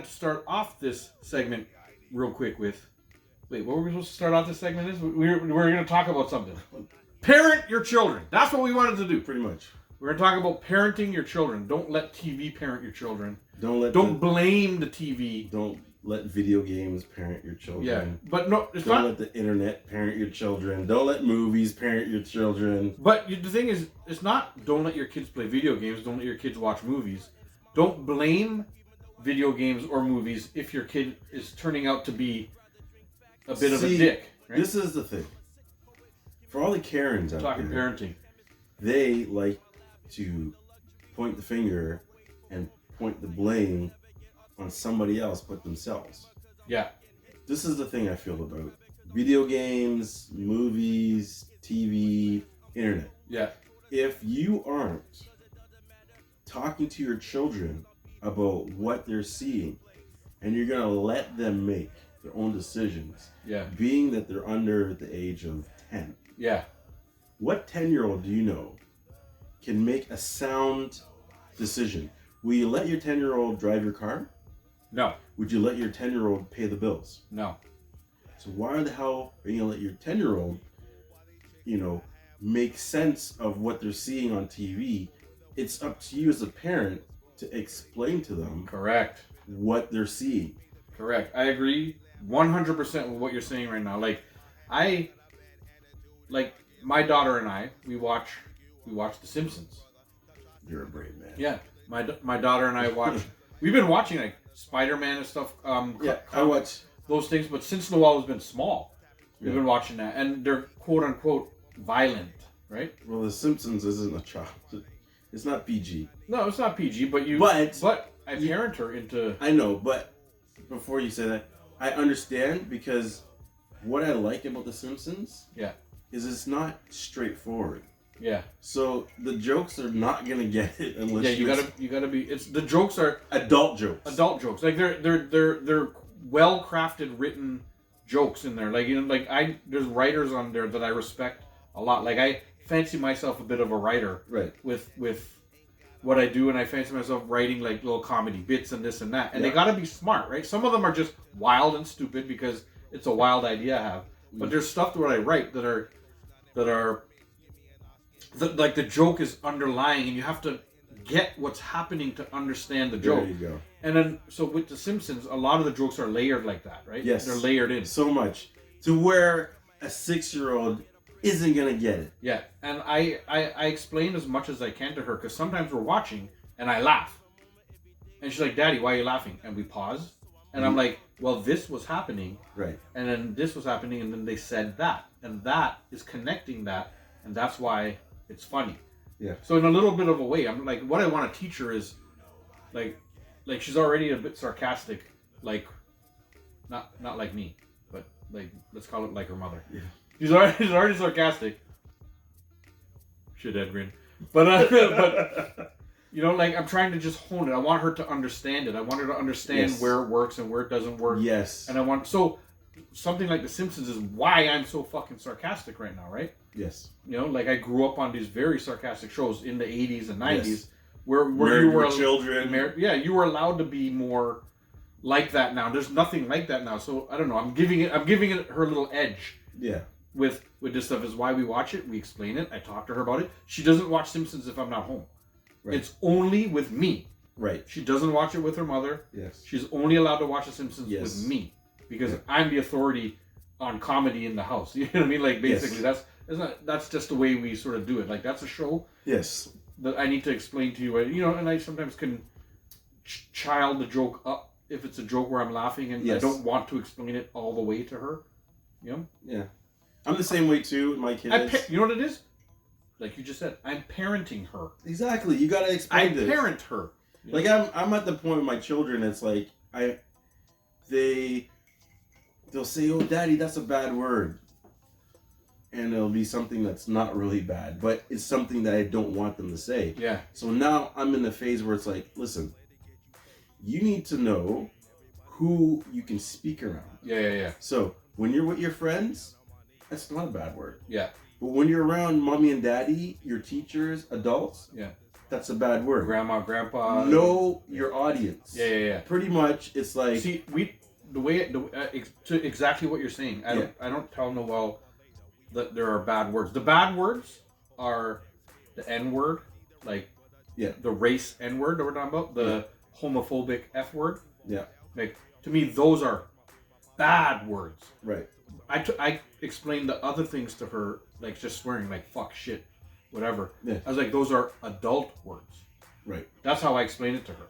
wanted to start off this segment real quick with. Wait, what were we supposed to start off this segment is? We're going to talk about something. Parent your children. That's what we wanted to do. Pretty much. We're going to talk about parenting your children. Don't let TV parent your children. Don't blame the TV. Don't let video games parent your children. Yeah, but no, it's don't not. let the internet parent your children. Don't let movies parent your children. But the thing is, it's not don't let your kids play video games. Don't let your kids watch movies. Don't blame video games or movies if your kid is turning out to be a bit of a dick. Right? This is the thing. For all the Karens out Talking there, parenting. they like to point the finger and point the blame on somebody else but themselves. Yeah. This is the thing I feel about video games, movies, TV, internet. Yeah. If you aren't talking to your children about what they're seeing and you're going to let them make their own decisions, Yeah. being that they're under the age of 10. Yeah. What 10-year-old do you know can make a sound decision? Will you let your 10-year-old drive your car? No. Would you let your 10-year-old pay the bills? No. So why the hell are you going to let your 10-year-old, make sense of what they're seeing on TV? It's up to you as a parent to explain to them Correct. what they're seeing. Correct. I agree 100% with what you're saying right now. My daughter and I, we watch The Simpsons. You're a brave man. Yeah. My daughter and I watch. We've been watching like Spider-Man and stuff. I watch those things, but since Noelle has been small, we've been watching that, and they're quote unquote violent, right? Well, The Simpsons isn't a child. It's not PG. No, it's not PG, but I parent her into. I know, but before you say that, I understand because what I like about The Simpsons, is it's not straightforward. Yeah. So the jokes are not gonna get it unless you gotta be. It's the jokes are adult jokes. Adult jokes, like they're well crafted, written jokes in there. There's writers on there that I respect a lot. Like I fancy myself a bit of a writer, right? With what I do, and I fancy myself writing like little comedy bits and this and that. And they gotta be smart, right? Some of them are just wild and stupid because it's a wild idea I have. But there's stuff that I write that are like the joke is underlying, and you have to get what's happening to understand the joke. There you go. And then, so with The Simpsons, a lot of the jokes are layered like that, right? Yes. They're layered in. So much. To where a 6-year-old isn't going to get it. Yeah. And I explain as much as I can to her, because sometimes we're watching, and I laugh. And she's like, Daddy, why are you laughing? And we pause. And I'm like, well, this was happening. Right. And then this was happening, and then they said that. And that is connecting that, and that's why it's funny. Yeah. So in a little bit of a way, I'm like, what I want to teach her is, like she's already a bit sarcastic, like, not like me, but like let's call it like her mother. Yeah. She's already sarcastic. Shit, Edwin. But I'm trying to just hone it. I want her to understand it. I want her to understand where it works and where it doesn't work. Yes. And something like The Simpsons is why I'm so fucking sarcastic right now, right? Yes. I grew up on these very sarcastic shows in the 80s and 90s. Yes. Where Married you were with children. You were allowed to be more like that now. There's nothing like that now. So I don't know. I'm giving it her little edge. Yeah. With this stuff is why we watch it. We explain it. I talk to her about it. She doesn't watch Simpsons if I'm not home. Right. It's only with me. Right. She doesn't watch it with her mother. Yes. She's only allowed to watch The Simpsons with me because I'm the authority on comedy in the house. You know what I mean? Like basically that's just the way we sort of do it. Like that's a show. Yes. That I need to explain to you, and I sometimes can child the joke up if it's a joke where I'm laughing and I don't want to explain it all the way to her. Yeah. I'm the same way too with my kids. You know what it is? Like you just said, I'm parenting her. Exactly. You gotta explain this. I parent her. Like I'm at the point with my children. It's like they'll say, "Oh, Daddy, that's a bad word," and it'll be something that's not really bad, but it's something that I don't want them to say. Yeah. So now I'm in the phase where it's like, listen, you need to know who you can speak around. Yeah. So when you're with your friends, that's not a bad word. Yeah. But when you're around mommy and daddy, your teachers, adults, that's a bad word. Grandma, grandpa. Know your audience. Yeah. Pretty much, it's like... See, to exactly what you're saying. I don't tell Noel that there are bad words. The bad words are the N word, like the race N word that we're talking about, the homophobic F word. Yeah. Like, to me, those are bad words. Right. I explained the other things to her, like just swearing, like fuck, shit, whatever. Yeah. I was like, those are adult words. Right. That's how I explained it to her.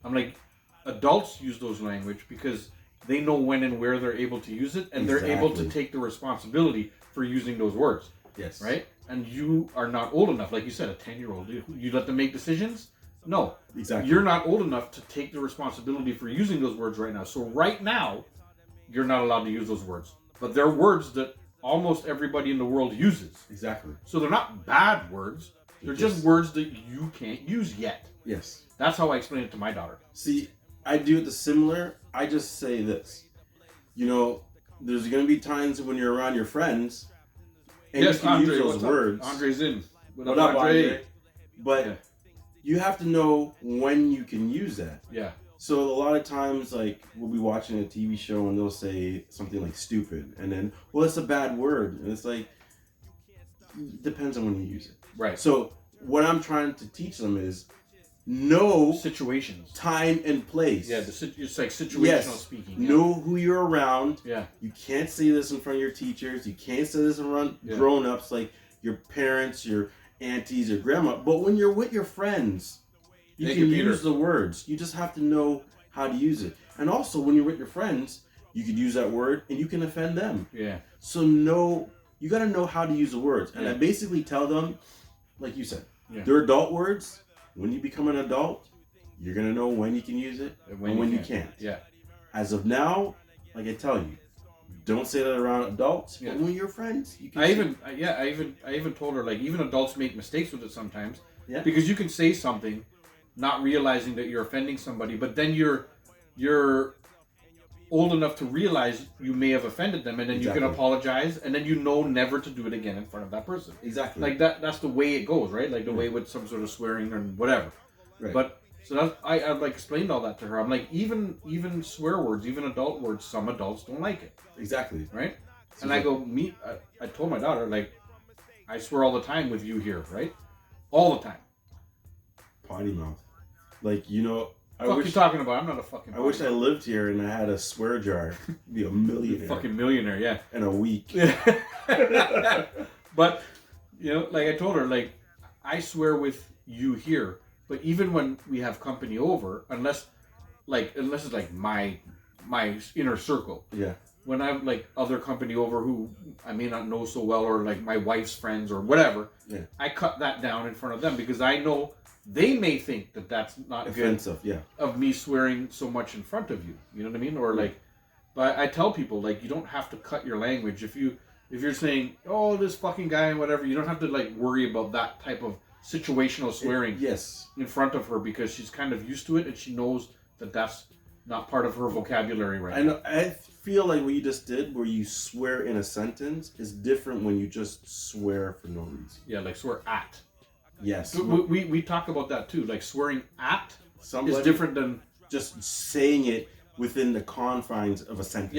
I'm like, adults use those language because they know when and where they're able to use it, and they're able to take the responsibility for using those words. Yes. Right? And you are not old enough, like you said, a 10-year-old. You let them make decisions? No. Exactly. You're not old enough to take the responsibility for using those words right now. So right now, you're not allowed to use those words. But they're words that almost everybody in the world uses. Exactly. So they're not bad words. They're just words that you can't use yet. Yes. That's how I explain it to my daughter. See, I do it the similar. I just say this. You know, there's going to be times when you're around your friends and you can use those words. Andre's in. What up, Andre? But you have to know when you can use that. Yeah. So a lot of times, like, we'll be watching a TV show and they'll say something like stupid. And then, well, it's a bad word. And it's like, it depends on when you use it. Right. So what I'm trying to teach them is know situations, time and place. Yeah, it's like situational speaking. Yeah. Know who you're around. Yeah. You can't say this in front of your teachers. You can't say this around grown-ups like your parents, your aunties, your grandma. But when you're with your friends, you can use the words. You just have to know how to use it. And also, when you're with your friends, you could use that word and you can offend them. Yeah. So you got to know how to use the words. And I basically tell them, like you said, they're adult words. When you become an adult, you're going to know when you can use it and when you can't. Yeah. As of now, like I tell you, don't say that around adults. But when you're friends, you can. I even told her, like, even adults make mistakes with it sometimes. Yeah. Because you can say something, not realizing that you're offending somebody, but then you're old enough to realize you may have offended them, and then you can apologize, and then you know never to do it again in front of that person. Exactly. Like that's the way it goes, right? Like the way with some sort of swearing or whatever. Right. But so that's I like explained all that to her. I'm like, even swear words, even adult words, some adults don't like it. Exactly. Right? And I go, I told my daughter, like, I swear all the time with you here, right? All the time. Potty mouth. Like, you know, What are you talking about? I'm not a fucking... I wish I lived here and I had a swear jar. Be a millionaire. Fucking millionaire, yeah. In a week. But, you know, like I told her, like, I swear with you here, but even when we have company over, unless it's like my inner circle. Yeah. When I have like other company over who I may not know so well, or like my wife's friends or whatever, I cut that down in front of them because I know they may think that that's not offensive, good of me swearing so much in front of you. You know what I mean? Or like, but I tell people, like, you don't have to cut your language. If you're saying, oh, this fucking guy and whatever, you don't have to like worry about that type of situational swearing in front of her, because she's kind of used to it and she knows that that's not part of her vocabulary right now. I feel like what you just did, where you swear in a sentence, is different when you just swear for no reason. Yeah, like swear at. Yes. We talk about that too. Like swearing at somebody is different than just saying it within the confines of a sentence.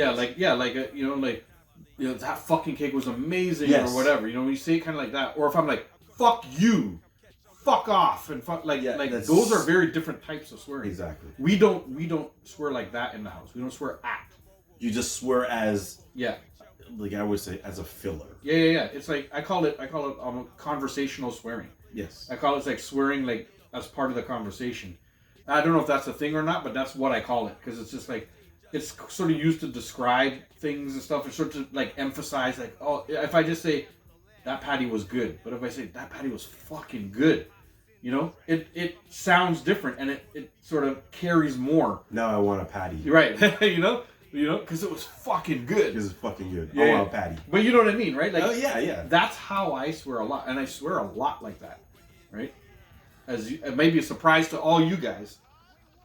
That fucking cake was amazing or whatever. You know, when you say it kind of like that, or if I'm like, fuck you, fuck off, and fuck those are very different types of swearing. Exactly. We don't swear like that in the house. We don't swear at. You just swear as like I would say, as a filler. Yeah. It's like I call it conversational swearing. Yes. I call it like swearing like as part of the conversation. I don't know if that's a thing or not, but that's what I call it, because it's just like it's sort of used to describe things and stuff. It's sort of like emphasize, like, oh, if I just say that patty was good, but if I say that patty was fucking good, you know, it sounds different and it sort of carries more. Now I want a patty. Right. you know, because it was fucking good. Because it's fucking good. Yeah, I want a patty. But you know what I mean, right? Like, oh yeah. That's how I swear a lot, and I swear a lot like that, right? It may be a surprise to all you guys,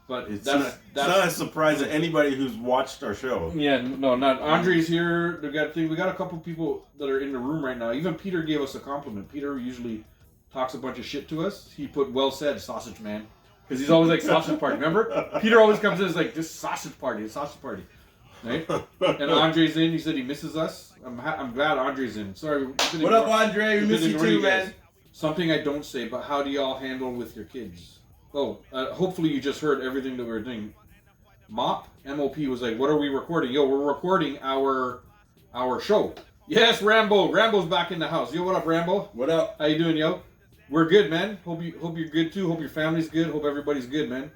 but it's not a surprise to anybody who's watched our show. Yeah, no, not Andre's here. We got a couple people that are in the room right now. Even Peter gave us a compliment. Peter usually talks a bunch of shit to us, he put well said, sausage man. Because he's always like, sausage party. Remember? Peter always comes in and is like, this sausage party, right? And Andre's in. He said he misses us. I'm glad Andre's in. Sorry. What up, Andre? We miss you too, man. Something I don't say, but how do y'all handle with your kids? Oh, hopefully you just heard everything that we were doing. MOP was like, what are we recording? Yo, we're recording our show. Yes, Rambo. Rambo's back in the house. Yo, what up, Rambo? What up? How you doing, yo? We're good, man. Hope you're good too. Hope your family's good. Hope everybody's good, man.